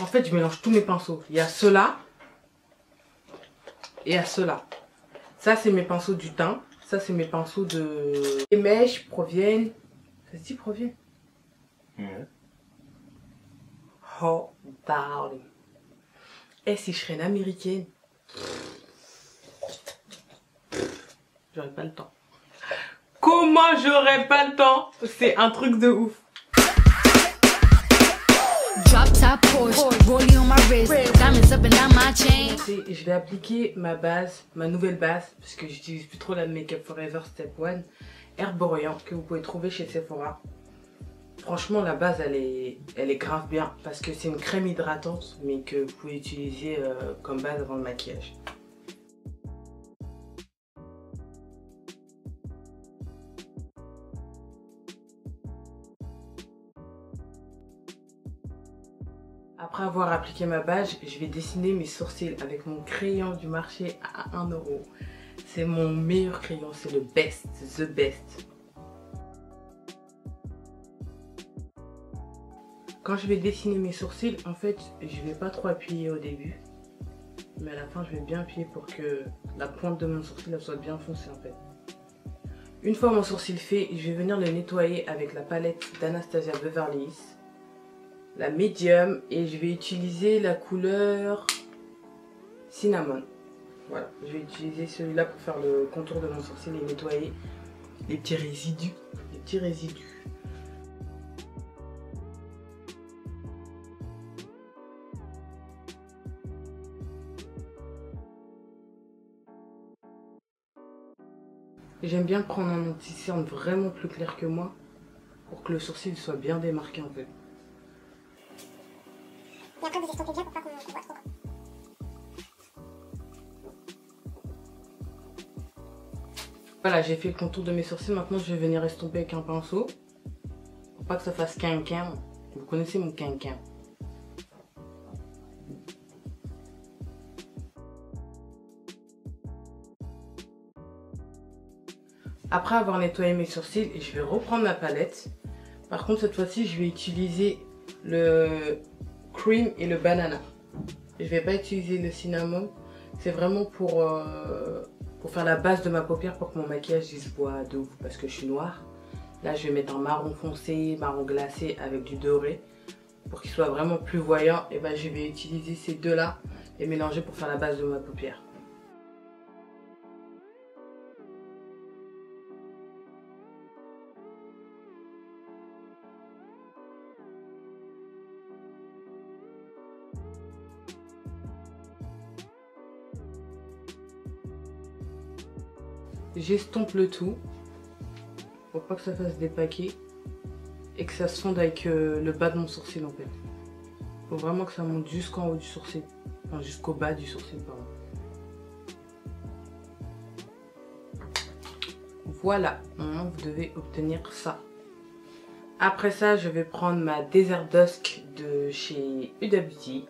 En fait, je mélange tous mes pinceaux. Il y a ceux-là et il y a ceux-là. Ça, c'est mes pinceaux du teint. Ça, c'est mes pinceaux de... Les mèches proviennent... Ça se dit proviennent? Ouais. Oh, darling. Et si je serais une américaine? J'aurais pas le temps. Comment j'aurais pas le temps? C'est un truc de ouf. Je vais appliquer ma base, ma nouvelle base, parce que j'utilise plus trop la Make Up Forever Step 1 Herborian que vous pouvez trouver chez Sephora. Franchement, la base elle est grave bien parce que c'est une crème hydratante mais que vous pouvez utiliser comme base avant le maquillage. Après avoir appliqué ma base, je vais dessiner mes sourcils avec mon crayon du marché à 1 €. C'est mon meilleur crayon, c'est le best, the best. Quand je vais dessiner mes sourcils, en fait, je vais pas trop appuyer au début. Mais à la fin, je vais bien appuyer pour que la pointe de mon sourcil soit bien foncée en fait. Une fois mon sourcil fait, je vais venir le nettoyer avec la palette d'Anastasia Beverly Hills. La médium, et je vais utiliser la couleur cinnamon. Voilà, je vais utiliser celui-là pour faire le contour de mon sourcil et nettoyer les petits résidus. J'aime bien prendre un anti-cerne vraiment plus clair que moi pour que le sourcil soit bien démarqué en fait. Et après vous estompez bien pour pas qu'on voit trop. Voilà, j'ai fait le contour de mes sourcils. Maintenant, je vais venir estomper avec un pinceau. Pour pas que ça fasse quinquin. Vous connaissez mon quinquin. Après avoir nettoyé mes sourcils, je vais reprendre ma palette. Par contre, cette fois-ci, je vais utiliser le cream et le banana. Je vais pas utiliser le cinnamon. C'est vraiment pour faire la base de ma paupière pour que mon maquillage il se voit de ouf parce que je suis noire. Là, je vais mettre un marron foncé, marron glacé avec du doré pour qu'il soit vraiment plus voyant. Et ben, je vais utiliser ces deux-là et mélanger pour faire la base de ma paupière. J'estompe le tout pour pas que ça fasse des paquets et que ça se fonde avec le bas de mon sourcil en fait. Faut vraiment que ça monte jusqu'en haut du sourcil, enfin jusqu'au bas du sourcil pardon. Voilà, maintenant vous devez obtenir ça. Après ça, je vais prendre ma Desert Dusk de chez Huda Beauty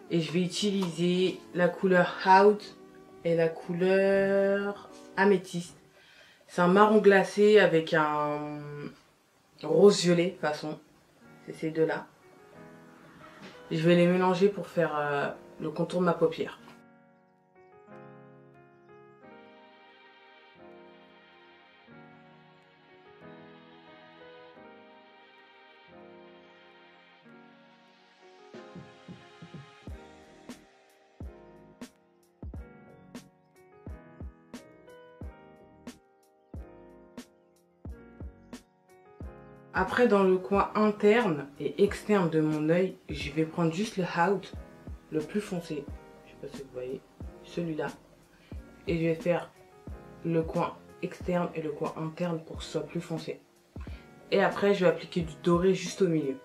et je vais utiliser la couleur Out et la couleur Améthyste. C'est un marron glacé avec un rose violet de toute façon. C'est ces deux-là. Je vais les mélanger pour faire le contour de ma paupière. Après, dans le coin interne et externe de mon œil, je vais prendre juste le Out, le plus foncé. Je sais pas si vous voyez, celui-là. Et je vais faire le coin externe et le coin interne pour que ce soit plus foncé. Et après, je vais appliquer du doré juste au milieu.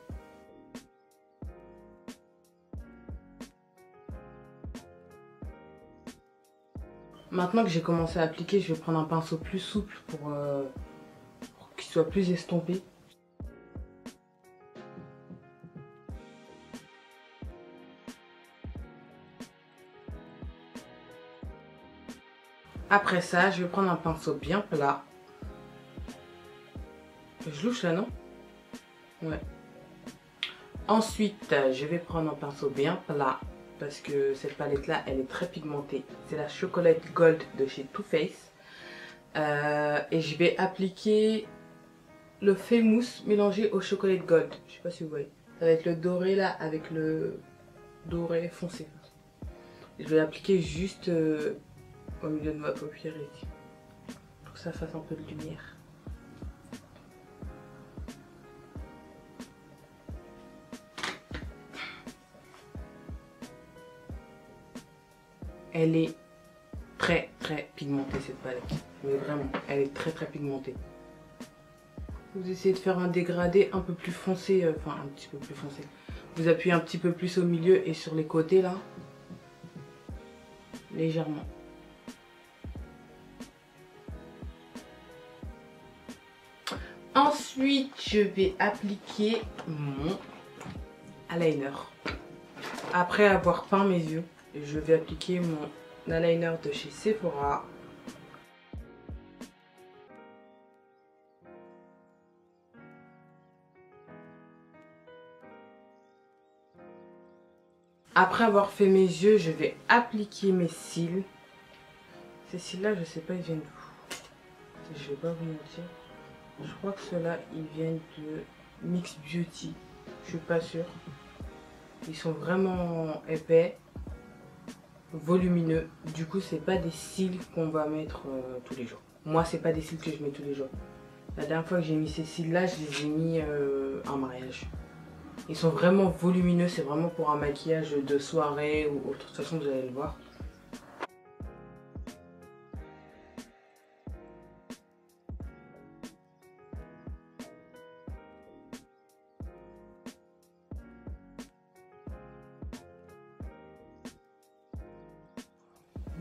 Maintenant que j'ai commencé à appliquer, je vais prendre un pinceau plus souple pour qu'il soit plus estompé. Après ça, je vais prendre un pinceau bien plat. Je louche là, non? Ouais. Ensuite, je vais prendre un pinceau bien plat parce que cette palette là, elle est très pigmentée. C'est la Chocolate Gold de chez Too Faced. Et je vais appliquer le Famous mélangé au Chocolate Gold. Je sais pas si vous voyez. Ça va être le doré là avec le doré foncé. Je vais l'appliquer juste au milieu de ma paupière ici. Pour que ça fasse un peu de lumière. Elle est très pigmentée cette palette. Mais vraiment, elle est très pigmentée. Vous essayez de faire un dégradé un peu plus foncé, enfin un petit peu plus foncé. Vous appuyez un petit peu plus au milieu et sur les côtés là. Légèrement. Ensuite, je vais appliquer mon eyeliner. Après avoir peint mes yeux, je vais appliquer mon eyeliner de chez Sephora. Après avoir fait mes yeux, je vais appliquer mes cils. Ces cils-là, je sais pas, ils viennent d'où. Je vais pas vous mentir. Je crois que ceux-là, ils viennent de Mix Beauty. Je suis pas sûre. Ils sont vraiment épais, volumineux. Du coup, c'est pas des cils qu'on va mettre tous les jours. Moi, c'est pas des cils que je mets tous les jours. La dernière fois que j'ai mis ces cils-là, je les ai mis en mariage. Ils sont vraiment volumineux, c'est vraiment pour un maquillage de soirée ou autre. De toute façon, vous allez le voir.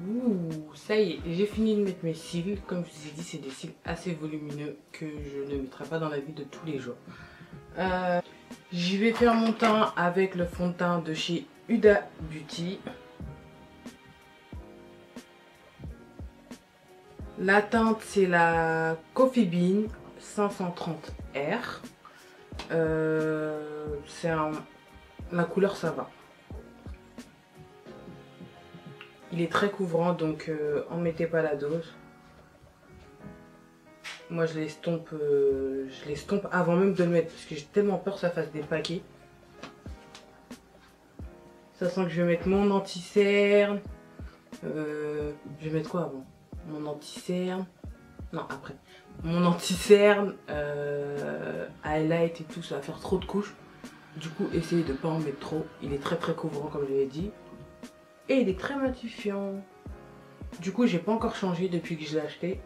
Ouh, ça y est, j'ai fini de mettre mes cils. Comme je vous ai dit, c'est des cils assez volumineux que je ne mettrai pas dans la vie de tous les jours. Je vais faire mon teint avec le fond de teint de chez Huda Beauty. La teinte, c'est la Coffee Bean 530R. La couleur, ça va. Il est très couvrant, donc en mettez pas la dose. Moi, je l'estompe avant même de le mettre parce que j'ai tellement peur que ça fasse des paquets. Ça sent que je vais mettre mon anti-cerne. Je vais mettre quoi avant? Mon anti-cerne. Non, après. Mon anti-cerne, highlight et tout, ça va faire trop de couches. Du coup, essayez de ne pas en mettre trop. Il est très couvrant, comme je l'ai dit. Et il est très matifiant. Du coup, j'ai pas encore changé depuis que je l'ai acheté.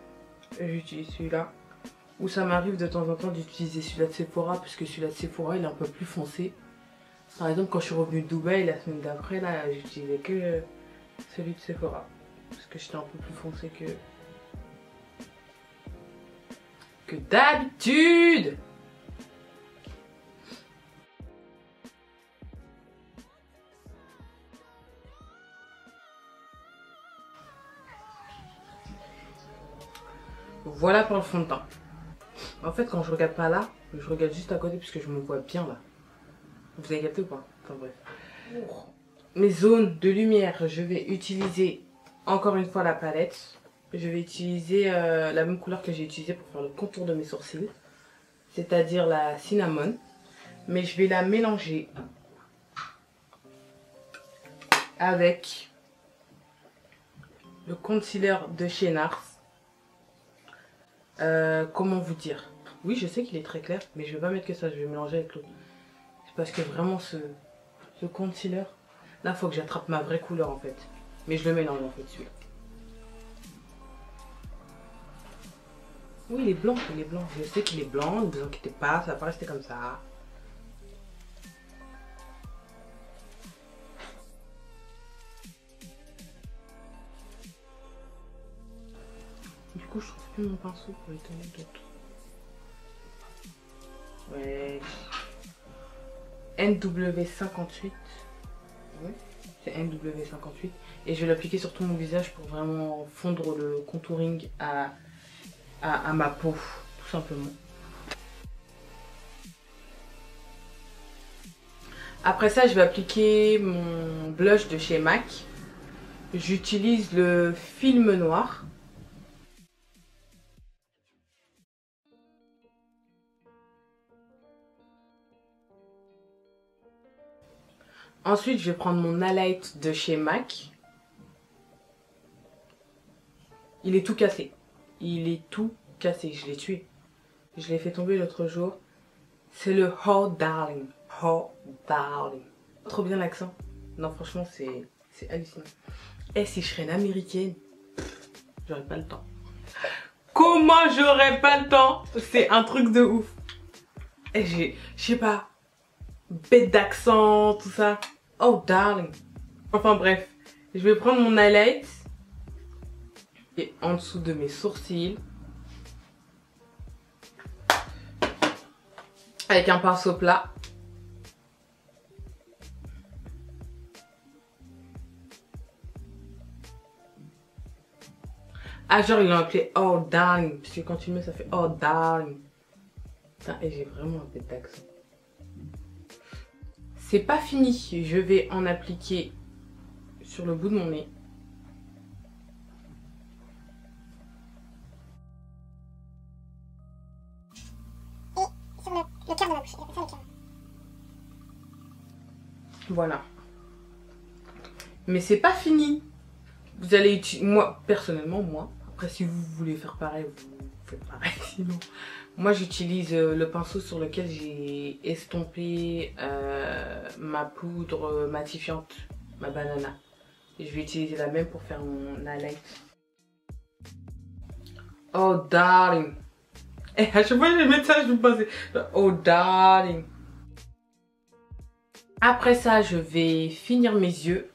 J'utilise celui-là. Ou ça m'arrive de temps en temps d'utiliser celui-là de Sephora, parce que celui-là de Sephora, il est un peu plus foncé. Par exemple, quand je suis revenue de Dubaï, la semaine d'après, là, j'utilisais que celui de Sephora. Parce que j'étais un peu plus foncé que d'habitude. Voilà pour le fond de teint. En fait, quand je regarde pas là, je regarde juste à côté puisque je me vois bien là. Vous avez capté ou pas? Enfin bref. Pour mes zones de lumière, je vais utiliser encore une fois la palette. Je vais utiliser la même couleur que j'ai utilisée pour faire le contour de mes sourcils. C'est-à-dire la cinnamon. Mais je vais la mélanger avec le concealer de chez NARS. Comment vous dire? Oui, je sais qu'il est très clair, mais je vais pas mettre que ça, je vais mélanger avec l'autre. C'est parce que vraiment ce concealer, là, il faut que j'attrape ma vraie couleur en fait. Mais je le mélange en fait, celui-là. Oui, il est blanc, il est blanc. Je sais qu'il est blanc, ne vous inquiétez pas, ça va pas rester comme ça. Du coup, je trouve plus mon pinceau pour étonner d'autres. Ouais. NW58. Ouais, c'est NW58. Et je vais l'appliquer sur tout mon visage pour vraiment fondre le contouring à ma peau, tout simplement. Après ça, je vais appliquer mon blush de chez MAC. J'utilise le film noir. Ensuite, je vais prendre mon highlight de chez MAC. Il est tout cassé. Il est tout cassé. Je l'ai tué. Je l'ai fait tomber l'autre jour. C'est le Oh Darling. Oh Darling. Trop bien l'accent. Non, franchement, c'est hallucinant. Et si je serais une américaine, j'aurais pas le temps. Comment j'aurais pas le temps? C'est un truc de ouf. Et je sais pas, bête d'accent, tout ça. Oh darling. Enfin bref, je vais prendre mon highlight et en dessous de mes sourcils avec un pinceau plat. Ah genre ils l'ont appelé Oh darling parce que quand tu le mets ça fait Oh darling. Putain, et j'ai vraiment un bête d'accent. C'est pas fini, je vais en appliquer sur le bout de mon nez. Et sur le cœur de la bouche, il appelle ça le cœur. Voilà. Mais c'est pas fini. Vous allez utiliser, moi, personnellement, moi, après si vous voulez faire pareil, vous faites pareil sinon. Moi j'utilise le pinceau sur lequel j'ai estompé ma poudre matifiante, ma banana. Et je vais utiliser la même pour faire mon highlight. Oh darling. Et à chaque fois que je vais mettre ça, je vais passer. Oh darling. Après ça, je vais finir mes yeux.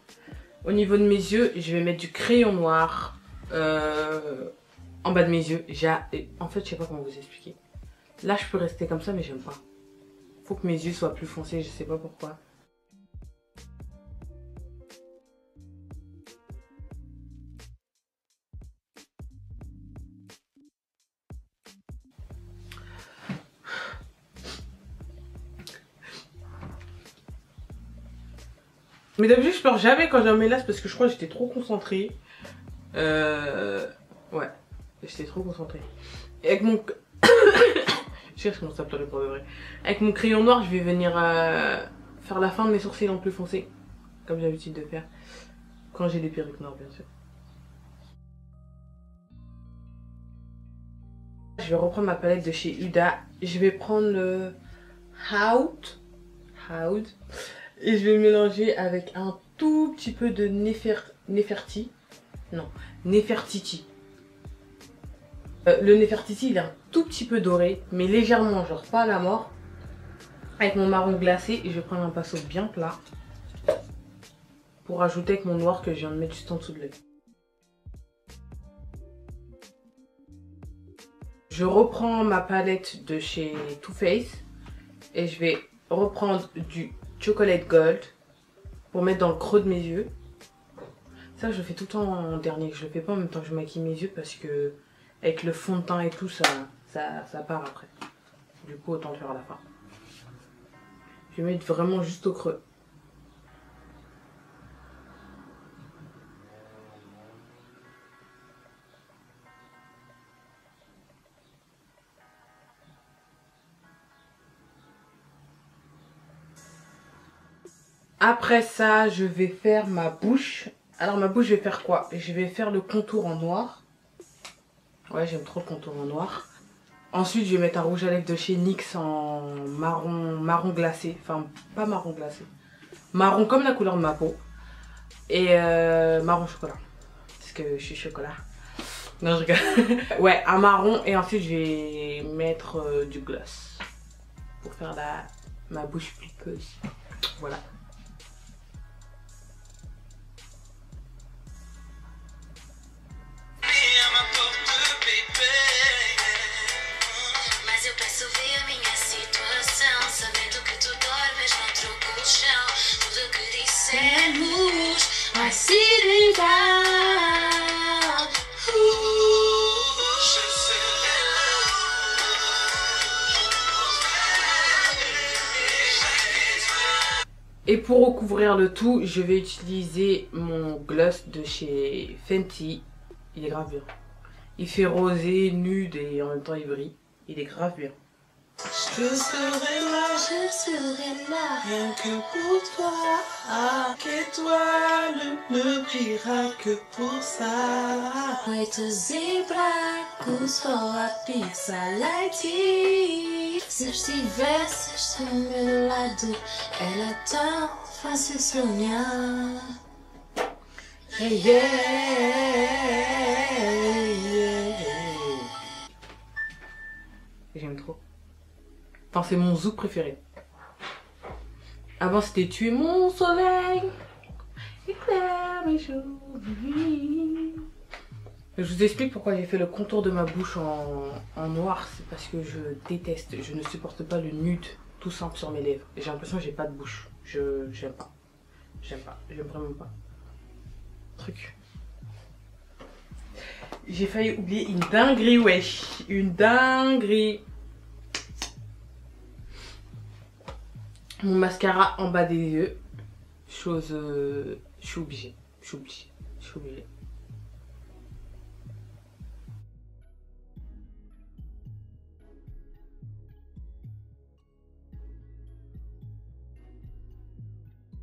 Au niveau de mes yeux, je vais mettre du crayon noir en bas de mes yeux. En fait, je sais pas comment vous expliquer. Là, je peux rester comme ça, mais j'aime pas. Faut que mes yeux soient plus foncés, je sais pas pourquoi. Mais d'habitude, je pleure jamais quand j'ai un mélasse parce que je crois que j'étais trop concentrée. Ouais, j'étais trop concentrée. Et avec mon... Je sais que je commence à pleurer pour de vrai. Avec mon crayon noir, je vais venir faire la fin de mes sourcils en plus foncé. Comme j'ai l'habitude de faire. Quand j'ai des perruques noires, bien sûr. Je vais reprendre ma palette de chez Huda. Je vais prendre le Haude. Et je vais mélanger avec un tout petit peu de Nefertiti. Le Nefertiti, il est un tout petit peu doré, mais légèrement, genre pas à la mort. Avec mon marron glacé, et je vais prendre un pinceau bien plat. Pour ajouter avec mon noir que je viens de mettre juste en dessous de l'œil. Je reprends ma palette de chez Too Faced. Et je vais reprendre du Chocolate Gold pour mettre dans le creux de mes yeux. Ça, je le fais tout le temps en dernier. Je le fais pas en même temps que je maquille mes yeux parce que avec le fond de teint et tout, ça part après. Du coup, autant le faire à la fin. Je vais mettre vraiment juste au creux. Après ça, je vais faire ma bouche. Alors ma bouche, je vais faire quoi? Je vais faire le contour en noir. Ouais, j'aime trop le contour en noir. Ensuite, je vais mettre un rouge à lèvres de chez NYX en marron glacé. Enfin, pas marron glacé. Marron comme la couleur de ma peau. Et marron chocolat. Parce que je suis chocolat. Non, je rigole. Ouais, un marron. Et ensuite, je vais mettre du gloss. Pour faire ma bouche pulpeuse. Voilà. Et pour recouvrir le tout, je vais utiliser mon gloss de chez Fenty. Il est grave bien. Il fait rosé, nude et en même temps il brille. Il est grave bien. Je serai là, rien que pour toi. Ah, qu'étoile ne brillera que pour ça. Heute zebra, Cusco a pizza light. Se estivesse ao meu lado, era tão fácil sonhar. Yeah, yeah. J'aime trop. Enfin, c'est mon zouk préféré. Avant, c'était Tu es mon soleil, éclaire mes jours. Je vous explique pourquoi j'ai fait le contour de ma bouche en noir. C'est parce que je déteste, je ne supporte pas le nude tout simple sur mes lèvres. J'ai l'impression que j'ai pas de bouche. J'aime pas. J'aime vraiment pas. Truc. J'ai failli oublier une dinguerie, wesh. Une dinguerie. Mon mascara en bas des yeux. Chose... je suis obligée.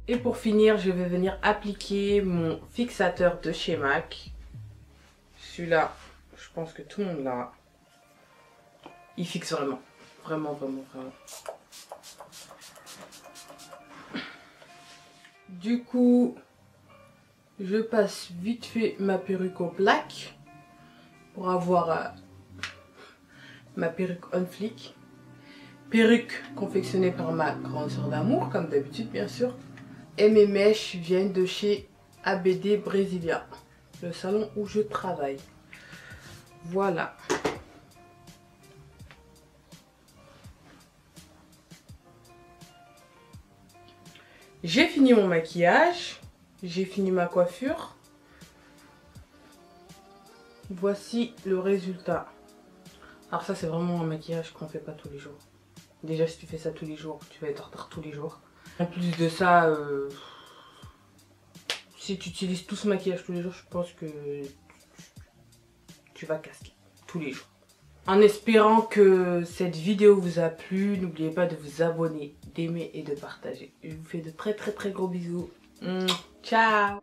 Et pour finir, je vais venir appliquer mon fixateur de chez MAC. Celui-là, je pense que tout le monde l'a. Il fixe vraiment. Vraiment. Du coup, je passe vite fait ma perruque au black pour avoir ma perruque on flick. Perruque confectionnée par ma grande sœur d'amour, comme d'habitude bien sûr. Et mes mèches viennent de chez ABD Brasilia, le salon où je travaille. Voilà. J'ai fini mon maquillage, j'ai fini ma coiffure. Voici le résultat. Alors ça c'est vraiment un maquillage qu'on fait pas tous les jours. Déjà si tu fais ça tous les jours, tu vas être en retard tous les jours. En plus de ça, si tu utilises tout ce maquillage tous les jours, je pense que tu vas casquer tous les jours. En espérant que cette vidéo vous a plu, n'oubliez pas de vous abonner, d'aimer et de partager. Je vous fais de très gros bisous. Ciao.